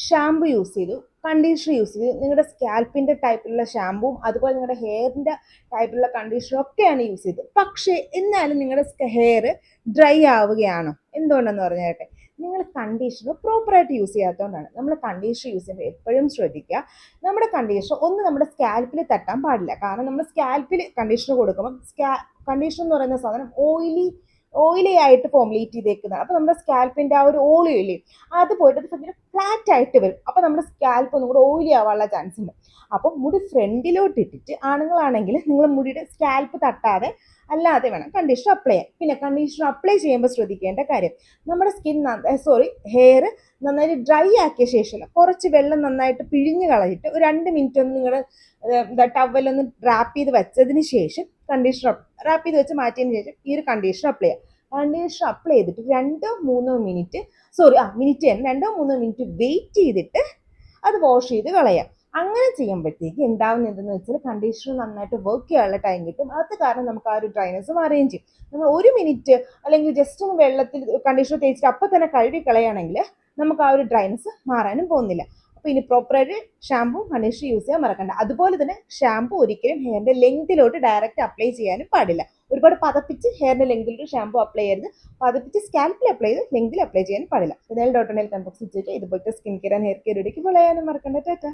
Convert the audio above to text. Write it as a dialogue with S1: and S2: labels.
S1: Shampoo use ചെയ്തു, conditioner use ചെയ്തു, നിങ്ങളുടെ സ്കാൽപ്പിൻ്റെ ടൈപ്പിലുള്ള ഷാമ്പുവും അതുപോലെ നിങ്ങളുടെ ഹെയറിൻ്റെ ടൈപ്പിലുള്ള കണ്ടീഷണറും ഒക്കെയാണ് യൂസ് ചെയ്തത്. പക്ഷേ എന്നാലും നിങ്ങളുടെ ഹെയർ ഡ്രൈ ആവുകയാണോ? എന്തുകൊണ്ടെന്ന് പറഞ്ഞാട്ടെ, നിങ്ങൾ കണ്ടീഷണർ പ്രോപ്പറായിട്ട് യൂസ് ചെയ്യാത്തതുകൊണ്ടാണ്. നമ്മൾ കണ്ടീഷണർ യൂസ് ചെയ്യുമ്പോൾ എപ്പോഴും ശ്രദ്ധിക്കുക, നമ്മുടെ കണ്ടീഷണർ നമ്മുടെ സ്കാൽപ്പിൽ തട്ടാൻ പാടില്ല. കാരണം നമ്മൾ സ്കാൽപ്പിൽ കണ്ടീഷണർ കൊടുക്കുമ്പോൾ കണ്ടീഷണർ എന്ന് പറയുന്ന സാധനം ഓയിലി ആയിട്ട് ഫോമുലേറ്റ് ചെയ്തേക്കുന്നതാണ്. അപ്പോൾ നമ്മുടെ സ്കാൽപ്പിൻ്റെ ആ ഒരു ഓയിലി അത് പോയിട്ട് ഭയങ്കര ഫ്ലാറ്റ് ആയിട്ട് വരും. അപ്പോൾ നമ്മുടെ സ്കാൽപ്പ് ഒന്നും കൂടെ ഓയിലി ആവാനുള്ള ചാൻസ് ഉണ്ട്. അപ്പം മുടി ഫ്രണ്ടിലോട്ട് ഇട്ടിട്ട് ആണുങ്ങളാണെങ്കിൽ നിങ്ങൾ മുടിയുടെ സ്കാൽപ്പ് തട്ടാതെ അല്ലാതെ വേണം കണ്ടീഷണർ അപ്ലൈ ചെയ്യാൻ. പിന്നെ കണ്ടീഷണർ അപ്ലൈ ചെയ്യുമ്പോൾ ശ്രദ്ധിക്കേണ്ട കാര്യം, നമ്മുടെ ഹെയർ നന്നായിട്ട് ഡ്രൈ ആക്കിയ ശേഷം കുറച്ച് വെള്ളം നന്നായിട്ട് പിഴിഞ്ഞ് കളഞ്ഞിട്ട് ഒരു 2 മിനിറ്റ് ഒന്ന് നിങ്ങൾ ടവലൊന്ന് റാപ്പ് ചെയ്ത് വെച്ചതിന് ശേഷം റാപ്പ് ചെയ്ത് വെച്ച് മാറ്റിയതിന് ശേഷം ഈ ഒരു കണ്ടീഷണർ അപ്ലൈ ചെയ്യുക. കണ്ടീഷണർ അപ്ലൈ ചെയ്തിട്ട് 2-3 മിനിറ്റ് 2-3 മിനിറ്റ് വെയിറ്റ് ചെയ്തിട്ട് അത് വാഷ് ചെയ്ത് കളയാം. അങ്ങനെ ചെയ്യുമ്പോഴത്തേക്ക് ഉണ്ടാവുന്ന എന്തെന്ന് വെച്ചാൽ കണ്ടീഷണർ നന്നായിട്ട് വർക്ക് ചെയ്യാനുള്ള ടൈം കിട്ടും. അത് കാരണം നമുക്ക് ആ ഒരു ഡ്രൈനെസ് മാറുകയും ചെയ്യും. നമ്മൾ 1 മിനിറ്റ് അല്ലെങ്കിൽ ജസ്റ്റ് ഒന്ന് വെള്ളത്തിൽ കണ്ടീഷണർ തേച്ചിട്ട് അപ്പം തന്നെ കഴുകി കളയുകയാണെങ്കിൽ നമുക്ക് ആ ഒരു ഡ്രൈനെസ് മാറാനും പോകുന്നില്ല. അപ്പോൾ ഇനി പ്രോപ്പറായിട്ട് ഷാമ്പൂ കണ്ടീഷണർ യൂസ് ചെയ്യാൻ മറക്കണ്ട. അതുപോലെ തന്നെ ഷാമ്പൂ ഒരിക്കലും ഹെയറിൻ്റെ ലെങ്തിലോട്ട് ഡയറക്റ്റ് അപ്ലൈ ചെയ്യാനും പാടില്ല. ഒരുപാട് പതപ്പിച്ച് ഹെയറിൻ്റെ ലെങ്തിലോട്ട് ഷാമ്പൂ അപ്ലൈ ചെയ്യരുത്. പതപ്പിച്ച് സ്കാൽപ്പിൽ അപ്ലൈ ചെയ്ത് ലെങ്തിൽ അപ്ലൈ ചെയ്യാൻ പാടില്ല. ഇതുപോലത്തെ skin care and hair care വീഡിയോക്ക് ഫോളോ ചെയ്യാനും മറക്കണ്ട. ടാറ്റ.